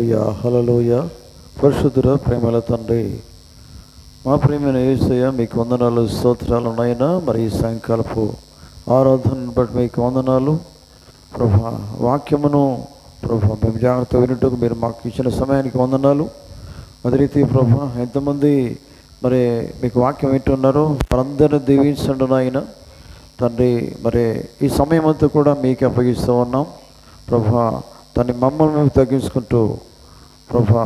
హల్లెలూయా హల్లెలూయా. పరిశుద్ధుర ప్రేమల తండ్రి, మా ప్రేమైన యేసయ్య మీకు వందనాలు, స్తోత్రాలు నాయన. మరి ఈ సాయంకాలపు ఆరాధనను బట్టి మీకు వందనాలు ప్రభా. వాక్యమును ప్రభా మేము జాగ్రత్త వినుటకు మీరు మాకు ఇచ్చిన సమయానికి వందనాలు. అదే రీతి ప్రభా, ఎంతమంది మరి మీకు వాక్యం వింటున్నారో వారందరినీ దీవించండి నాయన తండ్రి. మరి ఈ సమయం అంతా కూడా మీకు అప్పగిస్తూ ఉన్నాం ప్రభా. దాన్ని మమ్మల్ని మేము తగ్గించుకుంటూ ప్రభా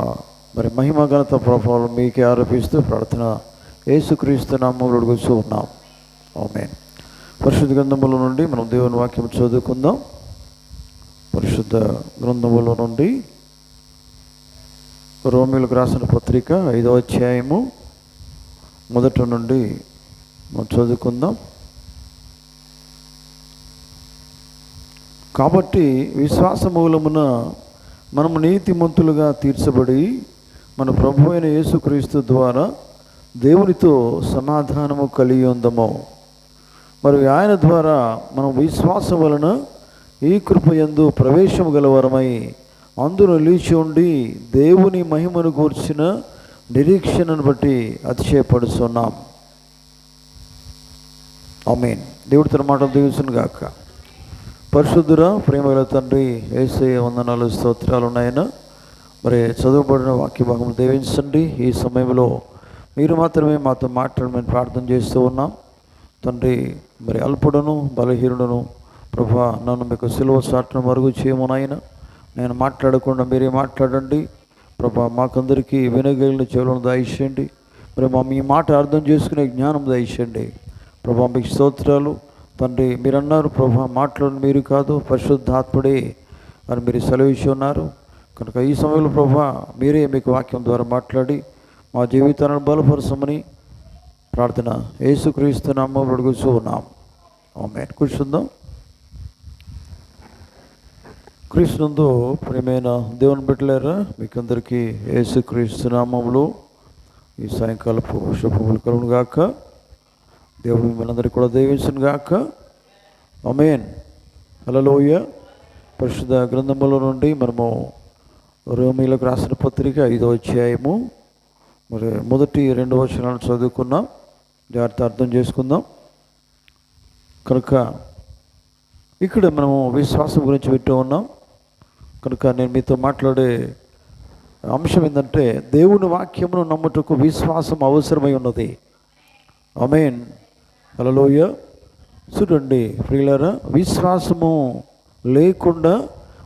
మరి మహిమ ఘనత ప్రభావాలు మీకే ఆరోపిస్తూ ప్రార్థన యేసుక్రీస్తు నామములో అడుగుతూ ఉన్నాం. ఆమేన్. పరిశుద్ధ గ్రంథముల నుండి మనం దేవుని వాక్యం చదువుకుందాం. పరిశుద్ధ గ్రంథముల నుండి రోమీయులకు రాసిన పత్రిక 5వ అధ్యాయము మొదటి నుండి మనం చదువుకుందాం. కాబట్టి విశ్వాస మూలమున మనము నీతిమంతులుగా తీర్చబడి మన ప్రభు అయిన యేసుక్రీస్తు ద్వారా దేవునితో సమాధానము కలిగి ఉందము. మరి ఆయన ద్వారా మనం విశ్వాసం వలన ఈ కృపయందు ప్రవేశము గలవరమై అందును నిలిచి ఉండి దేవుని మహిమను గూర్చిన నిరీక్షణను బట్టి అతిశయపడుతున్నాం. ఆమేన్. దేవుడి తన మాటలు దీవించును గాక. పరిశుద్ధుర ప్రేమగల తండ్రి యేసయ్య వందనాలు, స్తోత్రాలు ఉన్నాయన. మరి చదువుబడిన వాక్య భాగం దీవించండి. ఈ సమయంలో మీరు మాత్రమే మాతో మాట్లాడమని ప్రార్థన చేస్తూ ఉన్నాం తండ్రి. మరి అల్పుడను బలహీనుడను ప్రభా, నన్ను మీకు సిలువ చాటును మరుగు చేయము నాయన. నేను మాట్లాడకుండా మీరే మాట్లాడండి ప్రభా. మాకందరికీ వినగలిగిన చెవులను దయచేయండి. మరి మీ మాట అర్థం చేసుకునే జ్ఞానం దయచేయండి ప్రభా. మీకు స్తోత్రాలు తండ్రి. మీరు అన్నారు ప్రభా, మాట్లాడిన మీరు కాదు పరిశుద్ధాత్ముడే అని మీరు సెలవిచ్చి ఉన్నారు కనుక ఈ సమయంలో ప్రభా మీరే మీకు వాక్యం ద్వారా మాట్లాడి మా జీవితాలను బలపరచమని ప్రార్థన యేసుక్రీస్తు నామములో అడుగుతూ ఉన్నాం. ఆమేన్. కూర్చుందాం. క్రీస్తునందు ప్రియమైన దేవుని బిడ్డలారా, మీకందరికీ యేసుక్రీస్తు నామములో ఈ సాయంకాలపు శుభములు కలుగును గాక. దేవుడు మనందరికీ కూడా దీవించును గాక. ఆమేన్. హల్లెలూయా. పరిశుద్ధ గ్రంథముల నుండి మనము రోమీయులకు రాసిన పత్రిక 5వ అధ్యాయము మరి మొదటి 2 వచనాలను చదువుకున్నాం. జాగ్రత్త అర్థం చేసుకుందాం. కనుక ఇక్కడ మనము విశ్వాసం గురించి వింటూ ఉన్నాం కనుక నేను మీతో మాట్లాడే అంశం ఏంటంటే దేవుని వాక్యమును నమ్ముటకు విశ్వాసం అవసరమై ఉన్నది. ఆమేన్. హల్లెలూయా. చూడండి ప్రియులారా, విశ్వాసము లేకుండా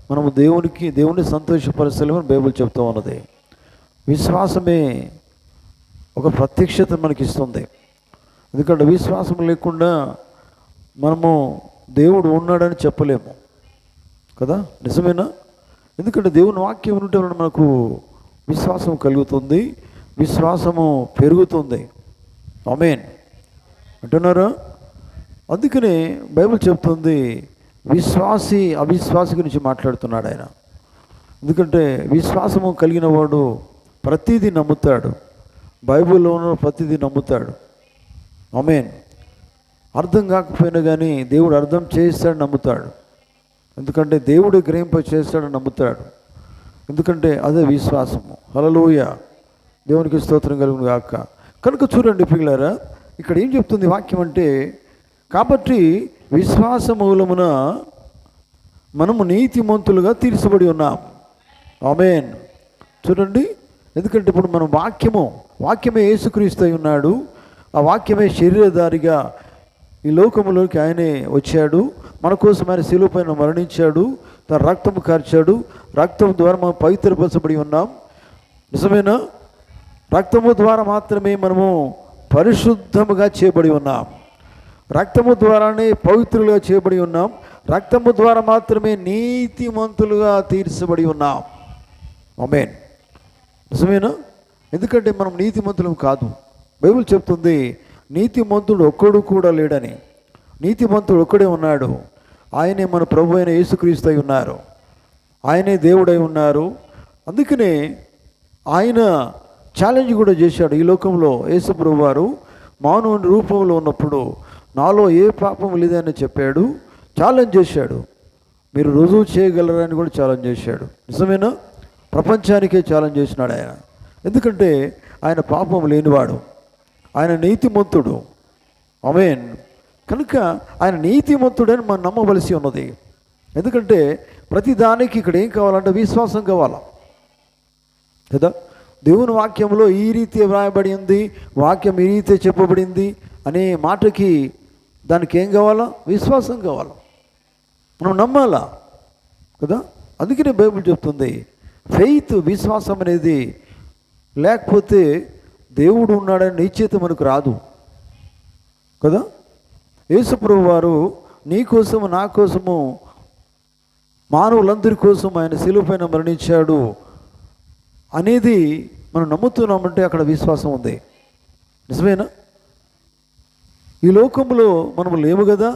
మనము దేవుని సంతోషపరచలేమని బైబిల్ చెప్తూ ఉన్నది. విశ్వాసమే ఒక ప్రత్యక్షత మనకి ఇస్తుంది. ఎందుకంటే విశ్వాసం లేకుండా మనము దేవుడు ఉన్నాడని చెప్పలేము కదా, నిజమేనా? ఎందుకంటే దేవుని వాక్యం ఉంటే మనకు విశ్వాసం కలుగుతుంది, విశ్వాసము పెరుగుతుంది. ఆమేన్ అంటున్నారా? అందుకనే బైబిల్ చెప్తుంది విశ్వాసి అవిశ్వాసి గురించి మాట్లాడుతున్నాడు ఆయన. ఎందుకంటే విశ్వాసము కలిగిన వాడు ప్రతిదీ నమ్ముతాడు, బైబిల్లో ఉన్న ప్రతిదీ నమ్ముతాడు. ఆమేన్. అర్థం కాకపోయినా కానీ దేవుడు అర్థం చేస్తాడు, నమ్ముతాడు. ఎందుకంటే దేవుడు గ్రహింప చేస్తాడని నమ్ముతాడు. ఎందుకంటే అదే విశ్వాసము. హల్లెలూయా. దేవునికి స్తోత్రం కలుగును గాక. కనుక చూడండి పిల్లరా, ఇక్కడ ఏం చెప్తుంది వాక్యం అంటే, కాబట్టి విశ్వాస మూలమున మనము నీతిమంతులుగా తీర్చబడి ఉన్నాం. ఆమేన్. చూడండి, ఎందుకంటే ఇప్పుడు మనం వాక్యమే యేసుక్రీస్తు అయి ఉన్నాడు. ఆ వాక్యమే శరీరధారిగా ఈ లోకములోకి ఆయనే వచ్చాడు. మన కోసం ఆయన శిలువ పైన మరణించాడు, తన రక్తము కార్చాడు. రక్తం ద్వారా మనం పవిత్రపరచబడి ఉన్నాం. నిజమేనా? రక్తము ద్వారా మాత్రమే మనము పరిశుద్ధముగా చేయబడి ఉన్నాం. రక్తము ద్వారానే పవిత్రులుగా చేయబడి ఉన్నాం. రక్తము ద్వారా మాత్రమే నీతిమంతులుగా తీర్చబడి ఉన్నాం. ఆమేన్. నిజమేనా? ఎందుకంటే మనం నీతిమంతులం కాదు. బైబిల్ చెప్తుంది నీతిమంతుడు ఒక్కడు కూడా లేడని. నీతిమంతుడు ఒక్కడే ఉన్నాడు. ఆయనే మన ప్రభు అయిన యేసుక్రీస్తు అయి ఉన్నారు. ఆయనే దేవుడై ఉన్నారు. అందుకనే ఆయన ఛాలెంజ్ కూడా చేశాడు. ఈ లోకంలో యేసు ప్రభు వారు మానవుని రూపంలో ఉన్నప్పుడు నాలో ఏ పాపం లేదని చెప్పాడు, ఛాలెంజ్ చేశాడు. మీరు రుజువు చేయగలరని కూడా ఛాలెంజ్ చేశాడు. నిజమేనా? ప్రపంచానికే ఛాలెంజ్ చేసినాడు ఆయన. ఎందుకంటే ఆయన పాపం లేనివాడు, ఆయన నీతిమంతుడు. ఆమేన్. కనుక ఆయన నీతిమంతుడని మనం నమ్మవలసి ఉన్నది. ఎందుకంటే ప్రతి దానికి ఇక్కడ ఏం కావాలంటే విశ్వాసం కావాలా కదా. దేవుని వాక్యంలో ఈ రీతి వ్రాయబడి ఉంది, వాక్యం ఈ రీతి చెప్పబడింది అనే మాటకి దానికి ఏం కావాలా? విశ్వాసం కావాలా, మనం నమ్మాలా కదా. అందుకనే బైబిల్ చెప్తుంది ఫెయిత్, విశ్వాసం అనేది లేకపోతే దేవుడు ఉన్నాడని నిశ్చయిత మనకు రాదు కదా. యేసుప్రభు వారు నీ కోసము నా కోసము మానవులందరి కోసం ఆయన శిలువ పైన మరణించాడు అనేది మనం నమ్ముతున్నామంటే అక్కడ విశ్వాసం ఉంది. నిజమేనా? ఈ లోకంలో మనము లేవు కదా.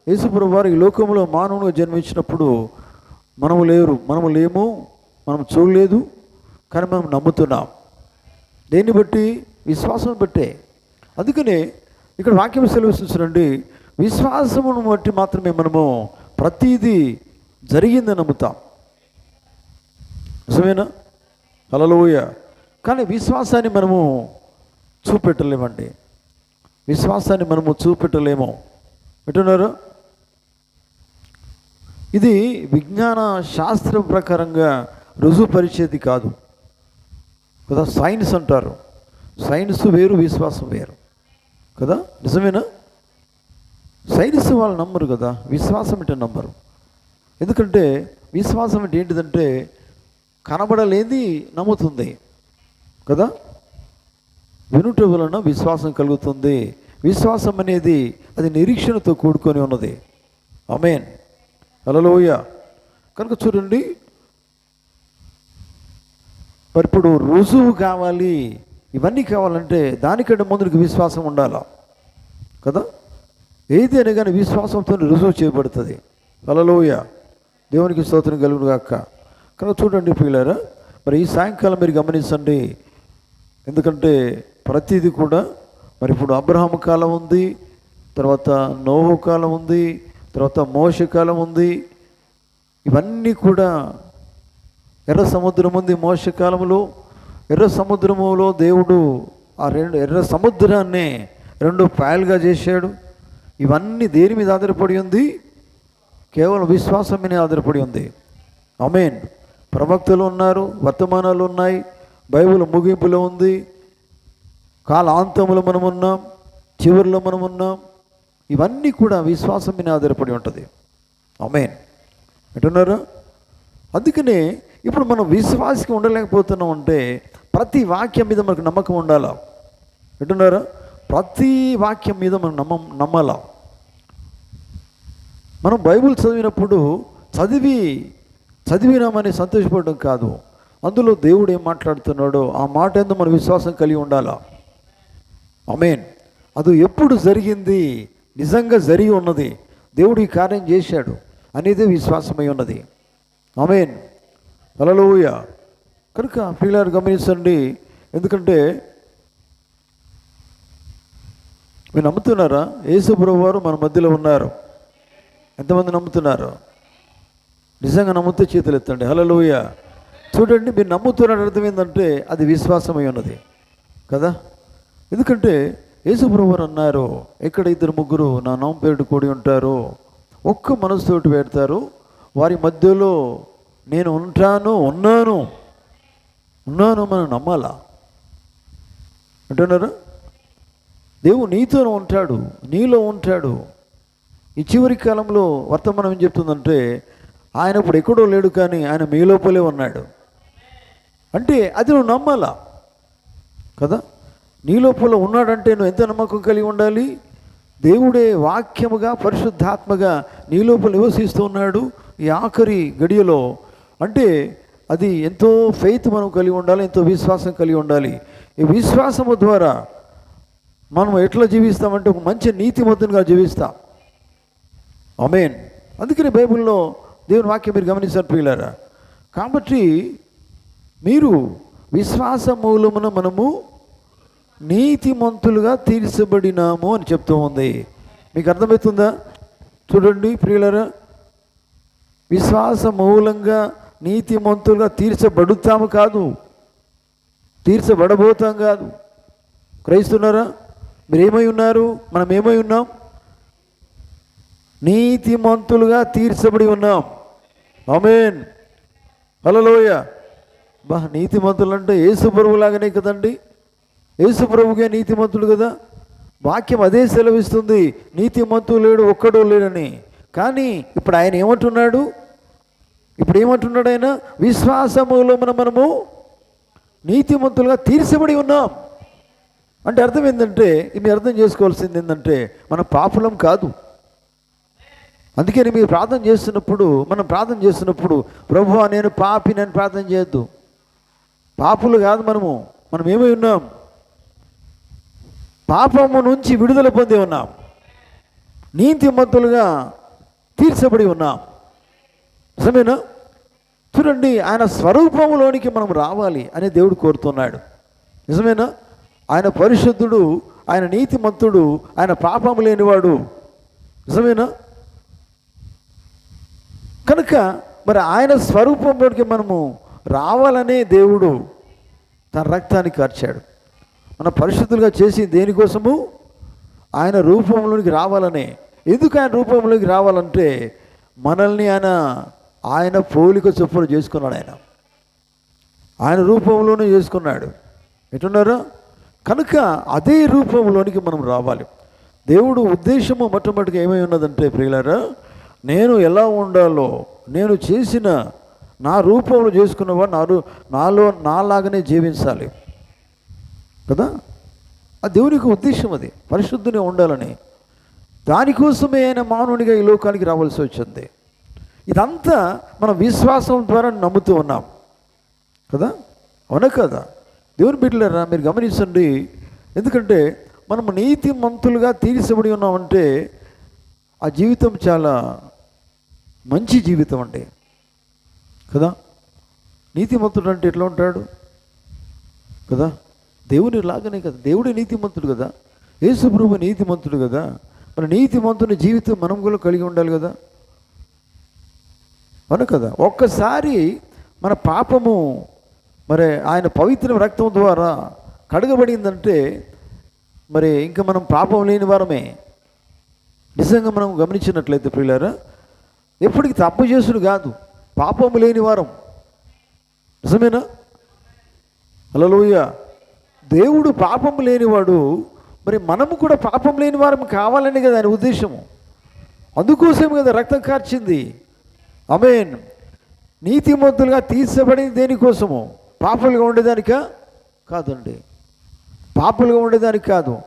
యేసుప్రభు వారు ఈ లోకంలో మానవునిగా జన్మించినప్పుడు మనము లేము, మనం చూడలేదు, కానీ మనం నమ్ముతున్నాం. దేన్ని బట్టి? విశ్వాసం బట్టే. అందుకనే ఇక్కడ వాక్యం సెలవిస్తుందండి, విశ్వాసమును బట్టి మాత్రమే మనము ప్రతిదీ జరిగిందని నమ్ముతాం. నిజమేనా? హల్లెలూయా. కానీ విశ్వాసాన్ని మనము చూపెట్టలేమండి, విశ్వాసాన్ని మనము చూపెట్టలేము. వింటున్నారు? ఇది విజ్ఞాన శాస్త్రం ప్రకారంగా రుజువుపరిచేది కాదు కదా. సైన్స్ అంటారు, సైన్స్ వేరు, విశ్వాసం వేరు కదా. నిజమేనా? సైన్స్ వాళ్ళు నమ్మరు కదా, విశ్వాసం అంటే నమ్మరు. ఎందుకంటే విశ్వాసం అంటే ఏంటిదంటే కనబడలేది నమ్ముతుంది కదా. వినుట వలన విశ్వాసం కలుగుతుంది. విశ్వాసం అనేది అది నిరీక్షణతో కూడుకొని ఉన్నది. ఆమేన్. హల్లెలూయా. కనుక చూడండి, మరి ఇప్పుడు రుజువు కావాలి, ఇవన్నీ కావాలంటే దానికంటే ముందుకు విశ్వాసం ఉండాలా కదా. ఏది అని కానీ విశ్వాసంతో రుజువు చేయబడుతుంది. హల్లెలూయా. దేవునికి స్తోత్రం కలుగును గాక. కనుక చూడండి ప్రియులారా, మరి ఈ సాయంకాలం మీరు గమనించండి. ఎందుకంటే ప్రతిదీ కూడా మరి ఇప్పుడు అబ్రహాము కాలం ఉంది, తర్వాత నోహు కాలం ఉంది, తర్వాత మోషే కాలం ఉంది. ఇవన్నీ కూడా ఎర్ర సముద్రం ఉంది మోషే కాలంలో. ఎర్ర సముద్రములో దేవుడు ఆ ఎర్ర సముద్రాన్ని 2 పాయలుగా చేశాడు. ఇవన్నీ దేని మీద ఆధారపడి ఉంది? కేవలం విశ్వాసం మీద ఆధారపడి ఉంది. ఆమేన్. ప్రవక్తలు ఉన్నారు, వర్తమానాలు ఉన్నాయి, బైబిల్ ముగింపులో ఉంది, కాలాంతంలో మనం ఉన్నాం, చివరిలో మనం ఉన్నాం. ఇవన్నీ కూడా విశ్వాసం మీద ఆధారపడి ఉంటుంది. ఆమేన్. అంటున్నారా? అందుకనే ఇప్పుడు మనం విశ్వాసకి ఉండలేకపోతున్నాం అంటే ప్రతి వాక్యం మీద మనకు నమ్మకం ఉండాలా. అంటున్నారా? ప్రతి వాక్యం మీద మనం నమ్మాలా. మనం బైబిల్ చదివినప్పుడు చదివినామని సంతోషపడడం కాదు, అందులో దేవుడు ఏం మాట్లాడుతున్నాడో ఆ మాట ఎందుకు మన విశ్వాసం కలిగి ఉండాలా. ఆమేన్. అది ఎప్పుడు జరిగింది, నిజంగా జరిగి ఉన్నది, దేవుడు ఈ కార్యం చేశాడు అనేది విశ్వాసమై ఉన్నది. ఆమేన్. హల్లెలూయా. కనుక ప్రియులారా గమనించండి. ఎందుకంటే మీరు నమ్ముతున్నారా? యేసు ప్రభువు వారు మన మధ్యలో ఉన్నారు. ఎంతమంది నమ్ముతున్నారు? నిజంగా నమ్ముతే చేతులు ఎత్తండి. హల్లెలూయా. చూడండి, మీరు నమ్ముతున్నారు అర్థం ఏంటంటే అది విశ్వాసమై ఉన్నది కదా. ఎందుకంటే యేసు ప్రభువు వారు అన్నారు, ఎక్కడ 2-3 నా నామం పేరిట కూడి ఉంటారో ఒక్క మనసుతోటి పెడతారు, వారి మధ్యలో నేను ఉన్నాను మనం నమ్మాలా. అంటున్నారా? దేవుడు నీతోనే ఉంటాడు, నీలో ఉంటాడు. ఈ చివరి కాలంలో వర్తమానం ఏం చెప్తుందంటే ఆయన ఇప్పుడు ఎక్కడో లేడు, కానీ ఆయన మీ లోపలే ఉన్నాడు. అంటే అది నువ్వు నమ్మాలా కదా. నీ లోపల ఉన్నాడంటే నువ్వు ఎంత నమ్మకం కలిగి ఉండాలి? దేవుడే వాక్యముగా పరిశుద్ధాత్మగా నీ లోపల నివసిస్తూ ఉన్నాడు ఈ ఆఖరి గడియలో. అంటే అది ఎంతో ఫెయిత్ మనం కలిగి ఉండాలి, ఎంతో విశ్వాసం కలిగి ఉండాలి. ఈ విశ్వాసము ద్వారా మనం ఎట్లా జీవిస్తామంటే ఒక మంచి నీతిమంతునిగా జీవిస్తాం. ఆమేన్. అందుకని బైబిల్లో దేవుని వాక్యం మీరు గమనించారు ప్రియులారా. కాబట్టి మీరు విశ్వాస మూలమున మనము నీతిమంతులుగా తీర్చబడినాము అని చెప్తూ ఉంది. మీకు అర్థమవుతుందా? చూడండి ప్రియులారా, విశ్వాస మూలంగా నీతిమంతులుగా తీర్చబడుతాము కాదు, తీర్చబడబోతాం కాదు. క్రైస్తున్నారా? మీరేమై ఉన్నారు? మనం ఏమై ఉన్నాం? నీతిమంతులుగా తీర్చబడి ఉన్నాం. ఆమేన్, హల్లెలూయా. నీతిమంతులు అంటే యేసు ప్రభువులాగానే కదండి. యేసు ప్రభువుకే నీతిమంతుడు కదా. వాక్యం అదే సెలవిస్తుంది, నీతిమంతుడు లేడు, ఒక్కడో లేడని. కానీ ఇప్పుడు ఆయన ఏమంటున్నాడు? ఆయన విశ్వాసములో మనము నీతిమంతులుగా తీర్చబడి ఉన్నాం. అంటే అర్థం ఏంటంటే, మీరు అర్థం చేసుకోవాల్సింది ఏంటంటే, మన పాపులం కాదు. అందుకని మీరు మనం ప్రార్థన చేస్తున్నప్పుడు ప్రభువా నేను పాపి, నేను ప్రార్థన చేయొద్దు. పాపులు కాదు మనం ఏమై ఉన్నాం? పాపము నుంచి విడుదల పొంది ఉన్నాం, నీతిమంతులుగా తీర్చబడి ఉన్నాం. నిజమేనా? చూడండి, ఆయన స్వరూపంలోనికి మనం రావాలి అని దేవుడు కోరుతున్నాడు. నిజమేనా? ఆయన పరిశుద్ధుడు, ఆయన నీతిమంతుడు, ఆయన పాపము లేనివాడు. నిజమేనా? కనుక మరి ఆయన స్వరూపంలోనికి మనము రావాలనే దేవుడు తన రక్తాన్ని కార్చాడు. మన పరిశుద్ధులుగా చేసి దేనికోసము? ఆయన రూపంలోనికి రావాలనే. ఎందుకు ఆయన రూపంలోకి రావాలంటే, మనల్ని ఆయన పోలిక చొప్పున చేసుకున్నాడు. ఆయన రూపంలోనే చేసుకున్నాడు. ఎటున్నారా? కనుక అదే రూపంలోనికి మనం రావాలి. దేవుడు ఉద్దేశము మొట్టమొదటిగా ఏమై ఉన్నదంటే, ప్రియులారా, నేను ఎలా ఉండాలో, నేను చేసిన నా రూపంలో చేసుకున్నవాడు నాలాగానే జీవించాలి కదా. ఆ దేవునికి ఉద్దేశం అది, పరిశుద్ధుని ఉండాలని. దానికోసమే ఆయన మానవునిగా ఈ లోకానికి రావాల్సి వచ్చింది. ఇదంతా మనం విశ్వాసం ద్వారా నమ్ముతూ ఉన్నాం కదా. అవునా కదా? దేవుని బిడ్డలారా, మీరు గమనించండి. ఎందుకంటే మనము నీతిమంతులుగా తీర్చబడి ఉన్నామంటే ఆ జీవితం చాలా మంచి జీవితం అండి కదా. నీతిమంతుడు అంటే ఎట్లా ఉంటాడు కదా? దేవుని లాగానే కదా. దేవుడే నీతిమంతుడు కదా. యేసు ప్రభువు నీతిమంతుడు కదా. మన నీతిమంతుని జీవితం మనం కూడా కలిగి ఉండాలి కదా. అవును కదా. ఒక్కసారి మన పాపము మరి ఆయన పవిత్ర రక్తం ద్వారా కడగబడిందంటే మరి ఇంకా మనం పాపం లేని వారమే. నిజంగా మనం గమనించినట్లయితే ప్రియులారా, ఎప్పటికీ తప్పు చేసుడు కాదు, పాపము లేని వారం. నిజమేనా? హల్లెలూయా. దేవుడు పాపము లేనివాడు, మరి మనము కూడా పాపం లేని వారం కావాలని కదా ఆయన ఉద్దేశము. అందుకోసం కదా రక్తం కార్చింది. ఆమేన్. నీతిమంతులుగా తీర్చబడింది దేనికోసము? పాపులుగా ఉండేదానికా? కాదండి, పాపులుగా ఉండేదానికి కాదు.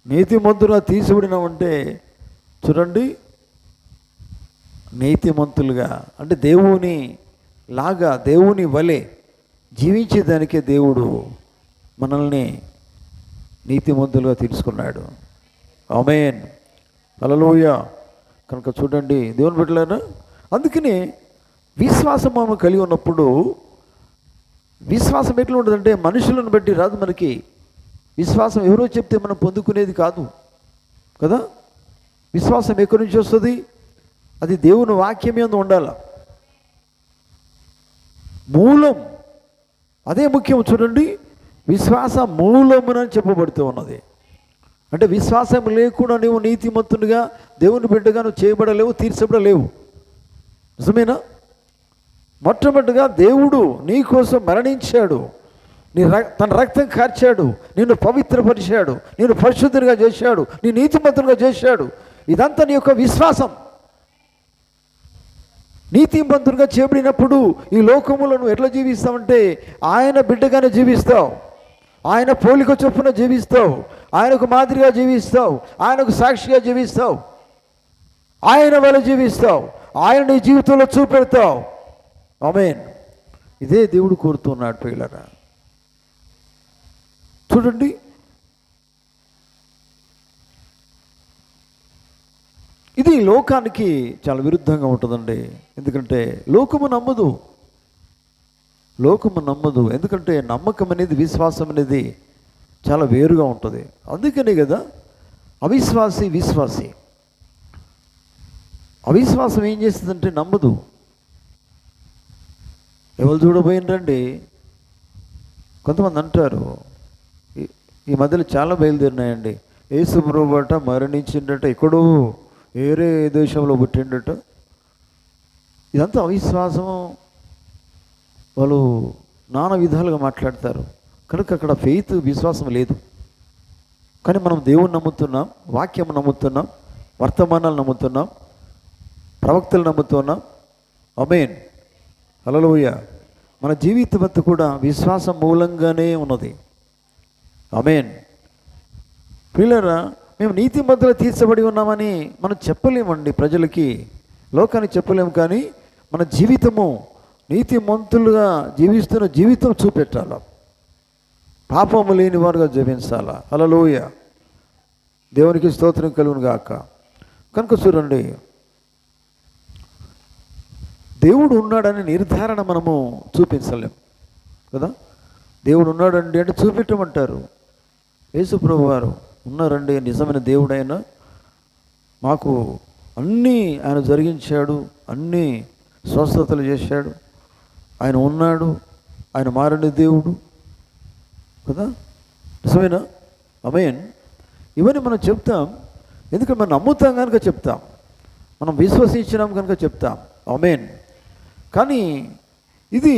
నీతిమంతులుగా తీర్చబడినామంటే చూడండి, నీతిమంతులుగా అంటే దేవుని లాగా, దేవుని వలె జీవించేదానికే దేవుడు మనల్ని నీతిమంతులుగా తీసుకున్నాడు. ఆమేన్, హల్లెలూయా. కనుక చూడండి దేవుని బిడ్డలారా, అందుకని విశ్వాసం మనం కలిగి ఉన్నప్పుడు, విశ్వాసం ఎట్లా ఉంటుందంటే మనుషులను బట్టి రాదు మనకి. విశ్వాసం ఎవరో చెప్తే మనం పొందుకునేది కాదు కదా. విశ్వాసం ఎక్కడి నుంచి వస్తుంది? అది దేవుని వాక్యం మీద ఉండాలి. మూలం అదే ముఖ్యం. చూడండి, విశ్వాస మూలమునని చెప్పబడుతూ ఉన్నది. అంటే విశ్వాసం లేకుండా నువ్వు నీతిమంతునిగా దేవుని బిడ్డగా నువ్వు చేయబడలేవు, తీర్చబడలేవు. నిజమేనా? మొట్టమొదటిగా దేవుడు నీ కోసం మరణించాడు, తన రక్తం కార్చాడు, నిన్ను పవిత్రపరిచాడు, నిన్ను పరిశుద్ధునిగా చేశాడు, నీ నీతిమంతునిగా చేశాడు. ఇదంతా నీ యొక్క విశ్వాసం. నీతిమంతునిగా చేయబడినప్పుడు ఈ లోకములో నువ్వు ఎట్లా జీవిస్తావంటే ఆయన బిడ్డగానే జీవిస్తావు, ఆయన పోలిక చొప్పున జీవిస్తావు, ఆయనకు మాదిరిగా జీవిస్తావు, ఆయనకు సాక్షిగా జీవిస్తావు, ఆయన వల్ల జీవిస్తావు, ఆయన నీ జీవితంలో చూపెడతావు. ఆమేన్. ఇదే దేవుడు కోరుతున్నాడు ప్రియులారా. చూడండి, ఇది లోకానికి చాలా విరుద్ధంగా ఉంటుందండి. ఎందుకంటే లోకము నమ్మదు. ఎందుకంటే నమ్మకం అనేది, విశ్వాసం అనేది చాలా వేరుగా ఉంటుంది. అందుకనే కదా అవిశ్వాసం ఏం చేస్తుందంటే నమ్మదు. ఎవరు చూడబోయినరండి? కొంతమంది అంటారు, ఈ మధ్యలో చాలా బయలుదేరినాయండి, యేసు ప్రభువట మరణించిండట, ఎక్కడో వేరే దేశంలో పుట్టిండట. ఇదంతా అవిశ్వాసం. వాళ్ళు నానా విధాలుగా మాట్లాడతారు. కనుక అక్కడ ఫెయిత్, విశ్వాసం లేదు. కానీ మనం దేవుణ్ణి నమ్ముతున్నాం, వాక్యం నమ్ముతున్నాం, వర్తమానాలు నమ్ముతున్నాం, ప్రవక్తలు నమ్ముతున్నాం. ఆమేన్, హల్లెలూయా. మన జీవితం అంతా కూడా విశ్వాసం మూలంగానే ఉన్నది. ఆమేన్. ప్రియులారా, మేము నీతిమంతులు తీర్చబడి ఉన్నామని మనం చెప్పలేమండి, ప్రజలకి, లోకానికి చెప్పలేము. కానీ మన జీవితము నీతిమంతులుగా జీవిస్తున్న జీవితం చూపెట్టాల, పాపము లేని వారుగా జీవించాల. హల్లెలూయా, దేవునికి స్తోత్రం కలుగును గాక. కనుక చూడండి, దేవుడు ఉన్నాడని నిర్ధారణ మనము చూపించలేం కదా. దేవుడు ఉన్నాడండి అంటే చూపెట్టమంటారు. యేసు ప్రభు వారు ఉన్నారండి, నిజమైన దేవుడైన మాకు అన్నీ ఆయన జరిగించాడు, అన్నీ స్వస్థతలు చేశాడు, ఆయన ఉన్నాడు, ఆయన మారని దేవుడు కదా, నిజమేనా? ఆమేన్. ఇవన్నీ మనం చెప్తాం, ఎందుకంటే మనం నమ్ముతాం కనుక చెప్తాం, మనం విశ్వసించినాం కనుక చెప్తాం. ఆమేన్. కానీ ఇది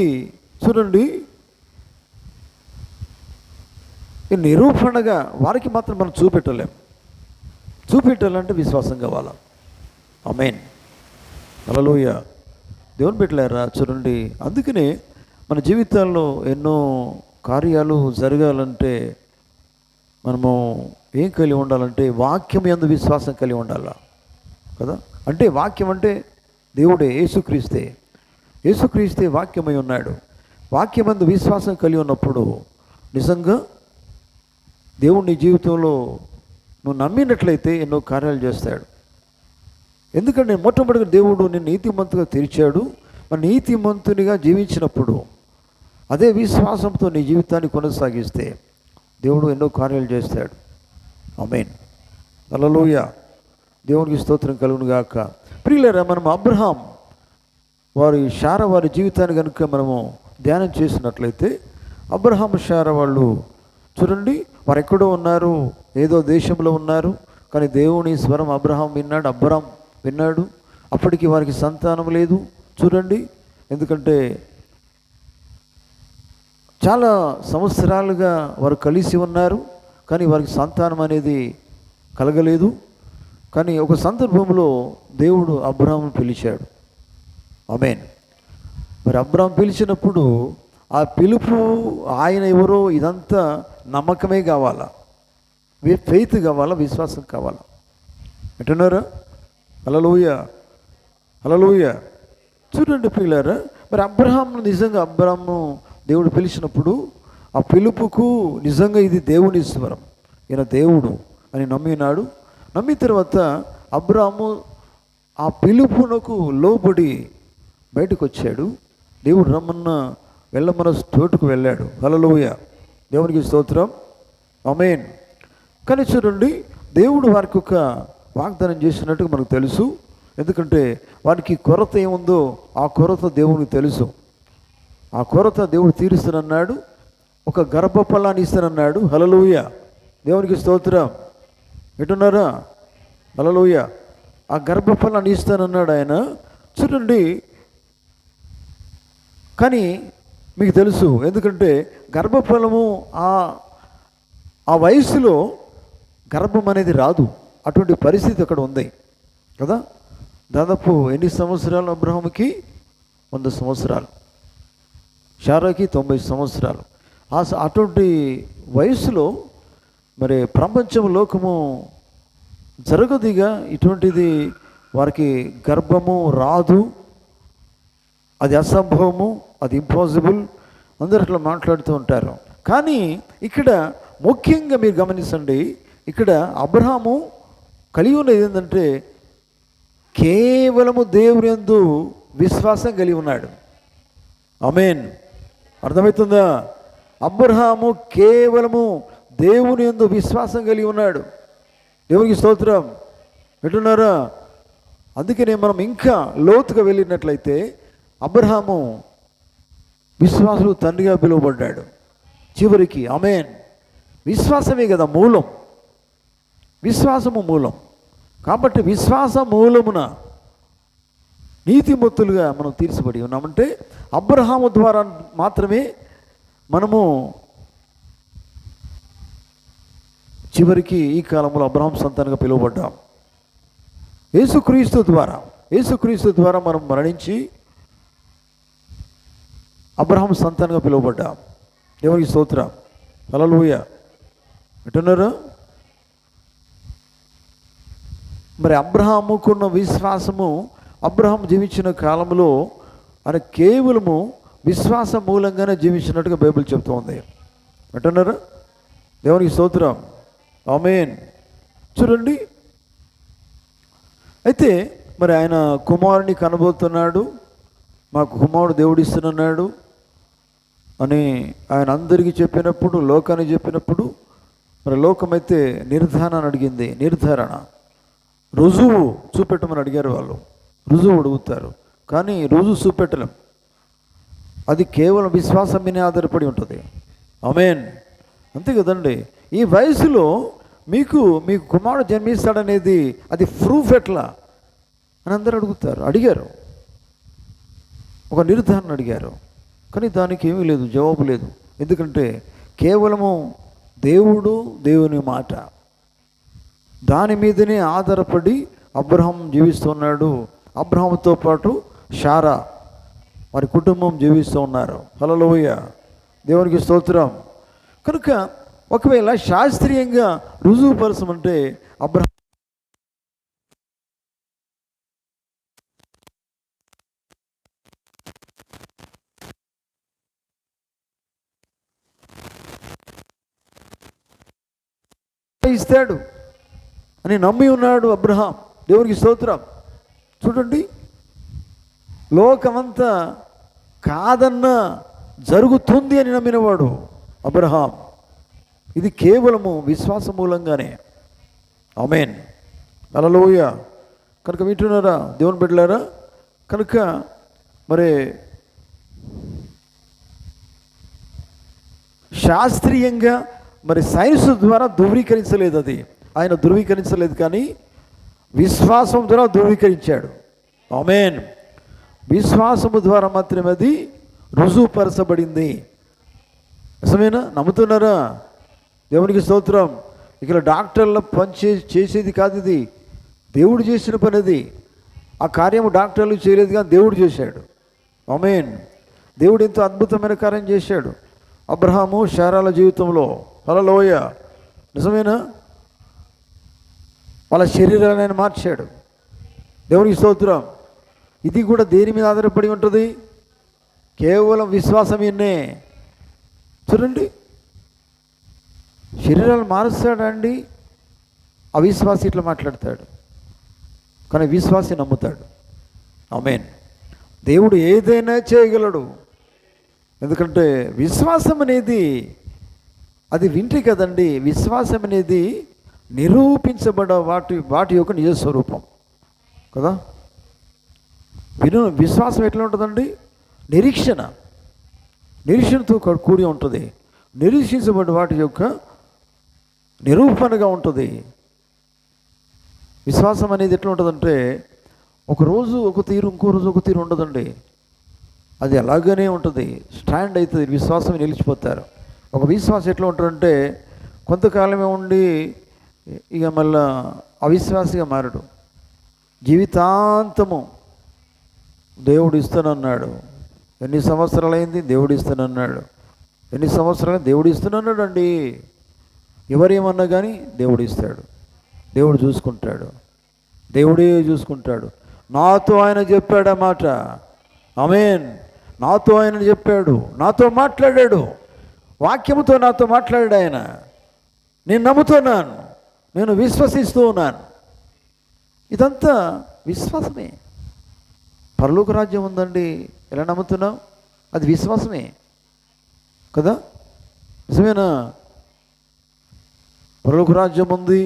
చూడండి, ఈ నిరూపణగా వారికి మాత్రం మనం చూపెట్టలేం. చూపెట్టాలంటే విశ్వాసం కావాలా. ఆమేన్, హల్లెలూయా. దేవుని బిడ్డలారా చూడండి, అందుకనే మన జీవితాల్లో ఎన్నో కార్యాలు జరగాలంటే మనము ఏం కలిగి ఉండాలంటే వాక్యం యందు విశ్వాసం కలిగి ఉండాలా కదా. అంటే వాక్యం అంటే దేవుడే, యేసుక్రీస్తే. యేసుక్రీస్తే వాక్యమై ఉన్నాడు. వాక్యమందు విశ్వాసం కలిగి ఉన్నప్పుడు నిజంగా దేవుడు నీ జీవితంలో నువ్వు నమ్మినట్లయితే ఎన్నో కార్యాలు చేస్తాడు. ఎందుకంటే మొట్టమొదటిగా దేవుడు నిన్ను నీతిమంతుగా తీర్చాడు. మరి నీతిమంతునిగా జీవించినప్పుడు అదే విశ్వాసంతో నీ జీవితాన్ని కొనసాగిస్తే దేవుడు ఎన్నో కార్యాలు చేస్తాడు. ఆమేన్, హల్లెలూయా. దేవునికి స్తోత్రం కలుగును గాక. ప్రియులారా, మనం అబ్రహాం శారా వారి జీవితాన్ని కనుక మనము ధ్యానం చేసినట్లయితే, అబ్రహాం శారా వాళ్ళు చూడండి, వారు ఎక్కడో ఉన్నారు, ఏదో దేశంలో ఉన్నారు. కానీ దేవుని స్వరం అబ్రహాం విన్నాడు. అప్పటికి వారికి సంతానం లేదు. చూడండి, ఎందుకంటే చాలా సంవత్సరాలుగా వారు కలిసి ఉన్నారు, కానీ వారికి సంతానం అనేది కలగలేదు. కానీ ఒక సందర్భంలో దేవుడు అబ్రహామును పిలిచాడు. ఆమేన్. మరి అబ్రహాం పిలిచినప్పుడు ఆ పిలుపు ఆయన ఎవరో ఇదంతా నమ్మకమే కావాలా, ఫెయిత్ కావాలా, విశ్వాసం కావాలా. అంటున్నారా? హల్లెలూయా, హల్లెలూయా. చూడండి ప్రియులారా, మరి అబ్రహాంను నిజంగా అబ్రహాంను దేవుడు పిలిచినప్పుడు ఆ పిలుపుకు నిజంగా ఇది దేవుని స్వరం, ఈయన దేవుడు అని నమ్మినాడు. నమ్మిన తర్వాత అబ్రహాము ఆ పిలుపునకు లోబడి బయటకు వచ్చాడు. దేవుడు వెళ్ళమన్న చోటుకు వెళ్ళాడు. హల్లెలూయా, దేవునికి స్తోత్రం. ఆమేన్. కానీ చూడండి, దేవుడు వారికి ఒక వాగ్దానం చేసినట్టుగా మనకు తెలుసు. ఎందుకంటే వారికి కొరత ఏముందో ఆ కొరత దేవునికి తెలుసు. ఆ కొరత దేవుడు తీరుస్తానన్నాడు. ఒక గర్భఫలాన్ని ఇస్తానన్నాడు. హల్లెలూయా, దేవునికి స్తోత్రం. ఎటున్నారా? హల్లెలూయా. ఆ గర్భఫలాన్ని ఇస్తానన్నాడు ఆయన. చూడండి, కానీ మీకు తెలుసు, ఎందుకంటే గర్భఫలము ఆ వయసులో గర్భం అనేది రాదు. అటువంటి పరిస్థితి అక్కడ ఉంది కదా. దాదాపు ఎన్ని సంవత్సరాలు? అబ్రహాముకి 100 సంవత్సరాలు, శారాకి 90 సంవత్సరాలు. అటువంటి వయసులో మరి ప్రపంచం, లోకము జరగదుగా ఇటువంటిది. వారికి గర్భము రాదు, అది అసంభవము, అది ఇంపాసిబుల్, అందరూ అట్లా మాట్లాడుతూ ఉంటారు. కానీ ఇక్కడ ముఖ్యంగా మీరు గమనించండి, ఇక్కడ అబ్రహాము కలిగి ఉన్నది ఏంటంటే కేవలము దేవుని యందు విశ్వాసం కలిగి ఉన్నాడు. ఆమేన్. అర్థమవుతుందా? అబ్రహాము కేవలము దేవుని యందు విశ్వాసం కలిగి ఉన్నాడు. దేవునికి స్తోత్రం. వింటున్నారా? అందుకనే మనం ఇంకా లోతుగా వెళ్ళినట్లయితే అబ్రహాము విశ్వాసులు తండ్రిగా పిలువబడ్డాడు. చివరికి ఆమేన్. విశ్వాసమే కదా మూలం, విశ్వాసము మూలం. కాబట్టి విశ్వాస మూలమున నీతిమంతులుగా మనం తీర్చబడి ఉన్నామంటే అబ్రహాము ద్వారా మాత్రమే మనము చివరికి ఈ కాలంలో అబ్రహాం సంతానంగా పిలువబడ్డాం. యేసుక్రీస్తు ద్వారా మనం మరణించి అబ్రహాం సంతానంగా పిలువబడ్డాం. దేవునికి స్తోత్రం. హల్లెలూయా. ఎట్టున్నారు? మరి అబ్రహాముకున్న విశ్వాసము, అబ్రహాం జీవించిన కాలంలో ఆయన కేవలము విశ్వాస మూలంగానే జీవించినట్టుగా బైబిల్ చెప్తోంది. అంటున్నారు? దేవునికి స్తోత్రం. ఆమేన్. చూడండి, అయితే మరి ఆయన కుమారుని కనబోతున్నాడు, మాకు కుమారుడు దేవుడు ఇస్తున్నాడు అని ఆయన అందరికీ చెప్పినప్పుడు, లోకానికి చెప్పినప్పుడు, మరి లోకమైతే నిర్ధారణ అడిగింది. నిర్ధారణ, రుజువు చూపెట్టమని అడిగారు. వాళ్ళు రుజువు అడుగుతారు, కానీ రుజువు చూపెట్టలేం. అది కేవలం విశ్వాసం మీద ఆధారపడి ఉంటుంది. ఆమేన్. అంతే కదండి. ఈ వయసులో మీకు కుమారుడు జన్మిస్తాడనేది అది ప్రూఫ్ ఎట్లా అని అందరూ అడిగారు. ఒక నిర్ధారణ అడిగారు, కానీ దానికి ఏమీ లేదు, జవాబు లేదు. ఎందుకంటే కేవలము దేవుని మాట, దాని మీదనే ఆధారపడి అబ్రహాం జీవిస్తున్నాడు. అబ్రహాంతో పాటు శారా వారి కుటుంబం జీవిస్తూ ఉన్నారు. హల్లెలూయా. దేవునికి స్తోత్రం. కనుక ఒకవేళ శాస్త్రీయంగా రుజువుపరచమంటే అబ్రహాం ఇస్తాడు అని నమ్మి ఉన్నాడు అబ్రహాం. దేవునికి స్తోత్రం. చూడండి, లోకమంతా కాదన్నా జరుగుతుంది అని నమ్మినవాడు అబ్రహాం. ఇది కేవలము విశ్వాస మూలంగానే. ఆమేన్. హల్లెలూయా. కనుక వింటున్నారా దేవుని బిడ్డలారా? కనుక మరి శాస్త్రీయంగా మరి సైన్స్ ద్వారా ధృవీకరించలేదు, అది ఆయన ధృవీకరించలేదు, కానీ విశ్వాసం ద్వారా ధృవీకరించాడు. ఆమేన్. విశ్వాసము ద్వారా మాత్రమే అది రుజువుపరచబడింది. నిజమేనా? నమ్ముతున్నారా? దేవునికి స్తోత్రం. ఇక్కడ డాక్టర్ల పని చేసేది కాదు, ఇది దేవుడు చేసిన పని. అది ఆ కార్యము డాక్టర్లు చేయలేదు, కానీ దేవుడు చేశాడు. ఆమేన్. దేవుడు ఎంతో అద్భుతమైన కార్యం చేశాడు అబ్రహాము శారాల జీవితంలో. హల్లెలూయా. నిజమేనా? వాళ్ళ శరీరాన్ని ఆయన మార్చాడు. దేవునికి స్తోత్రం. ఇది కూడా దేని మీద ఆధారపడి ఉంటుంది? కేవలం విశ్వాసమేనే. చూడండి, శరీరాలు మారుస్తాడండి అవిశ్వాసి, ఇట్లా మాట్లాడతాడు, కానీ విశ్వాసి నమ్ముతాడు. ఆమేన్. దేవుడు ఏదైనా చేయగలడు. ఎందుకంటే విశ్వాసం అనేది అది వింటే కదండి. విశ్వాసం అనేది నిరూపించబడ వాటి యొక్క నిజస్వరూపం కదా. విశ్వాసం ఎట్లా ఉంటుందండి? నిరీక్షణతో కూడి ఉంటుంది. నిరీక్షించబడిన వాటి యొక్క నిరూపణగా ఉంటుంది. విశ్వాసం అనేది ఎట్లా ఉంటుందంటే ఒకరోజు ఒక తీరు, ఇంకో రోజు ఒక తీరు ఉండదండి. అది అలాగనే ఉంటుంది, స్టాండ్ అవుతుంది. విశ్వాసం నిలిచిపోతారు. ఒక విశ్వాసం ఎట్లా ఉంటారంటే కొంతకాలమే ఉండి ఇక మళ్ళా అవిశ్వాసిగా మారడు. జీవితాంతము దేవుడు ఇస్తానన్నాడు. ఎన్ని సంవత్సరాలైంది? దేవుడు ఇస్తానన్నాడు. ఎన్ని సంవత్సరాలు? దేవుడు ఇస్తున్నాడు అండి. ఎవరేమన్నా కానీ దేవుడు ఇస్తాడు, దేవుడు చూసుకుంటాడు, దేవుడే చూసుకుంటాడు. నాతో ఆయన చెప్పాడు ఆ మాట. ఆమేన్. నాతో ఆయన చెప్పాడు, నాతో మాట్లాడాడు, వాక్యముతో నాతో మాట్లాడాడు ఆయన. నేను నమ్ముతున్నాను, నేను విశ్వసిస్తూ ఉన్నాను. ఇదంతా విశ్వాసమే. పరలోక రాజ్యం ఉందండి, ఎలా నమ్ముతున్నావు? అది విశ్వాసమే కదా. నిజమేనా? పరలోక రాజ్యం ఉంది,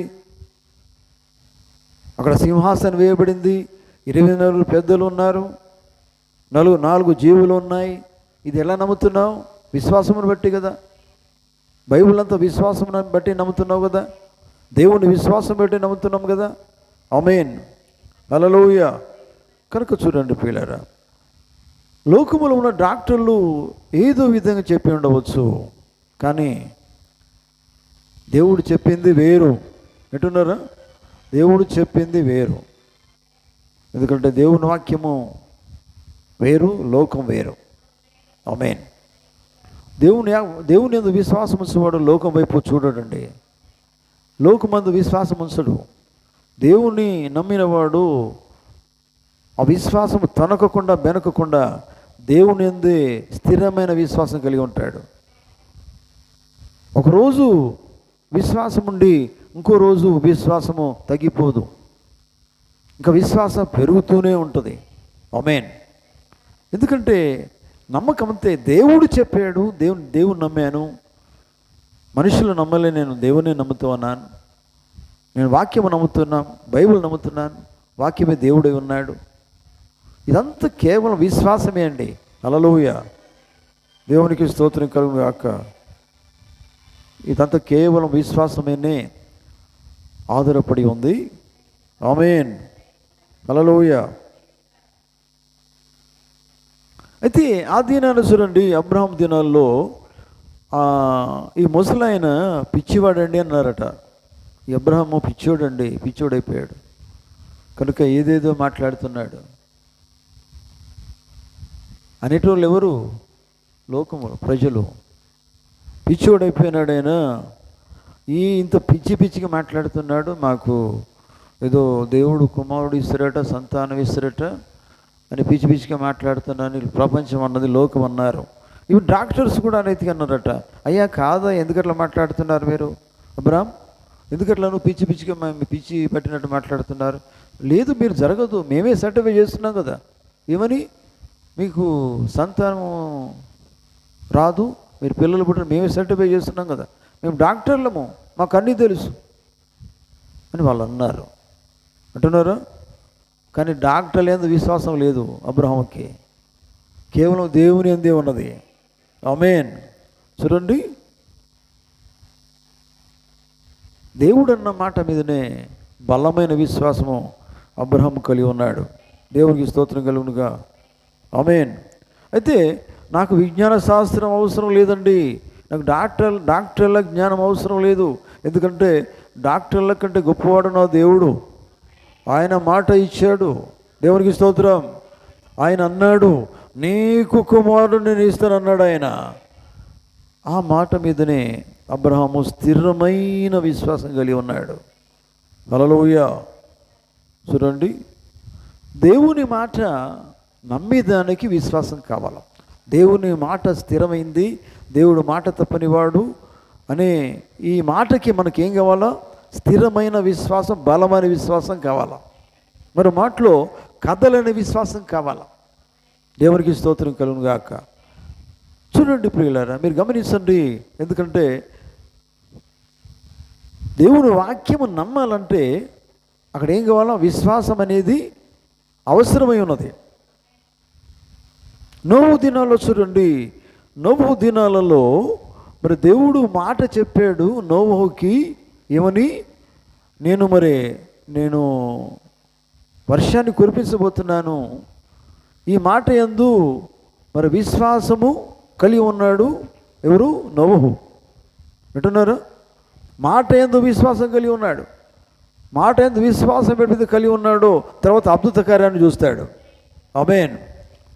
అక్కడ సింహాసనం వేయబడింది, 24 పెద్దలు ఉన్నారు, 4 జీవులు ఉన్నాయి, ఇది ఎలా నమ్ముతున్నావు? విశ్వాసమును బట్టి కదా. బైబిల్ అంతా విశ్వాసమును బట్టి నమ్ముతున్నావు కదా. దేవుని విశ్వాసం బట్టి నమ్ముతున్నాం కదా. ఆమేన్, హల్లెలూయా. కనుక చూడండి ప్రియులారా, లోకములో ఉన్న డాక్టర్లు ఏదో విధంగా చెప్పి ఉండవచ్చు, కానీ దేవుడు చెప్పింది వేరు. ఎటున్నారా? దేవుడు చెప్పింది వేరు. ఎందుకంటే దేవుని వాక్యము వేరు, లోకం వేరు. ఆమేన్. దేవుని యందు విశ్వాసం ఉంచేవాడు లోకం వైపు చూడడండి. లోకమందు విశ్వాసం ఉంచడు. దేవుని నమ్మినవాడు ఆ విశ్వాసము తనకకుండా బెనకకుండా దేవుని యందే స్థిరమైన విశ్వాసం కలిగి ఉంటాడు. ఒకరోజు విశ్వాసం ఉండి ఇంకో రోజు విశ్వాసము తగ్గిపోదు, ఇంకా విశ్వాసం పెరుగుతూనే ఉంటుంది. ఆమేన్. ఎందుకంటే నమ్మకం అంతే. దేవుడు చెప్పాడు, దేవుని నమ్మాను. మనుషులు నమ్మలే, నేను దేవునే నమ్ముతూ ఉన్నాను. నేను వాక్యము నమ్ముతున్నాను, బైబిల్ నమ్ముతున్నాను, వాక్యమే దేవుడై ఉన్నాడు. ఇదంతా కేవలం విశ్వాసమే అండి. హల్లెలూయా, దేవునికి స్తోత్రం కలుగును గాక. ఇదంతా కేవలం విశ్వాసమేనే ఆధారపడి ఉంది. ఆమేన్, హల్లెలూయా. అయితే ఆ దినాలు చూడండి, అబ్రహాం దినాల్లో ఈ ముసలాయన పిచ్చివాడండి అన్నారట. ఈ అబ్రహాము పిచ్చోడండి, పిచ్చోడైపోయాడు కనుక ఏదేదో మాట్లాడుతున్నాడు అనేటోళ్ళు ఎవరు? లోకములు, ప్రజలు. పిచ్చోడైపోయినాడు ఆయన. ఇంత పిచ్చిగా మాట్లాడుతున్నాడు, మాకు ఏదో దేవుడు కుమారుడు ఇస్తారట, సంతానం ఇస్తారట అని పిచ్చిగా మాట్లాడుతున్నాను ప్రపంచం అన్నది, లోకం అన్నారు. ఇవి డాక్టర్స్ కూడా అనేది అన్నారట. అయ్యా కాదా, ఎందుకట్లా మాట్లాడుతున్నారు మీరు? అబ్రహాం, ఎందుకట్లా నువ్వు పిచ్చిగా పిచ్చి పట్టినట్టు మాట్లాడుతున్నారు? లేదు, మీరు జరగదు, మేమే సర్టిఫై చేస్తున్నాం కదా. ఏమని? మీకు సంతానం రాదు, మీరు పిల్లలు పుట్టిన మేమే సర్టిఫై చేస్తున్నాం కదా, మేము డాక్టర్లము, మాకు అన్నీ తెలుసు అని వాళ్ళు అన్నారు. అంటున్నారు. కానీ డాక్టర్లు ఎందు విశ్వాసం లేదు అబ్రహాంకి, కేవలం దేవుని ఎందే ఉన్నది. ఆమేన్. చూడండి, దేవుడు అన్న మాట మీదనే బలమైన విశ్వాసము అబ్రహాం కలిగి ఉన్నాడు. దేవునికి స్తోత్రం కలుగునుగా. ఆమేన్. అయితే నాకు విజ్ఞాన శాస్త్రం అవసరం లేదండి, నాకు డాక్టర్ల జ్ఞానం అవసరం లేదు. ఎందుకంటే డాక్టర్ల కంటే గొప్పవాడు నా దేవుడు. ఆయన మాట ఇచ్చాడు. దేవునికి స్తోత్రం. ఆయన అన్నాడు, నీకు కుమారుడు నేను ఇస్తాను అన్నాడు ఆయన. ఆ మాట మీదనే అబ్రహాము స్థిరమైన విశ్వాసం కలిగి ఉన్నాడు. హల్లెలూయా. చూడండి, దేవుని మాట నమ్మేదానికి విశ్వాసం కావాలి. దేవుని మాట స్థిరమైంది, దేవుడు మాట తప్పనివాడు అనే ఈ మాటకి మనకేం కావాలా? స్థిరమైన విశ్వాసం, బలమైన విశ్వాసం కావాలా. మరి మాటలో కదలని విశ్వాసం కావాలా. దేవునికి స్తోత్రం కలుగును గాక. చూడండి ప్రియులారా, మీరు గమనించండి. ఎందుకంటే దేవుని వాక్యము నమ్మాలంటే అక్కడ ఏం కావాలా? విశ్వాసం అనేది అవసరమై ఉన్నది. నోవహు దినాల్లో చూడండి, నోవహు దినాలలో మరి దేవుడు మాట చెప్పాడు నోవహుకి. ఏమని? నేను వర్షాన్ని కురిపించబోతున్నాను. ఈ మాట యందు మరి విశ్వాసము కలిగి ఉన్నాడు ఎవరు? నోవహు. వింటున్నారు? మాట యందు విశ్వాసం కలిగి ఉన్నాడు. మాట యందు విశ్వాసం ఎప్పుడైతే కలిగి ఉన్నాడో తర్వాత అద్భుత కార్యాన్ని చూస్తాడు. ఆమేన్.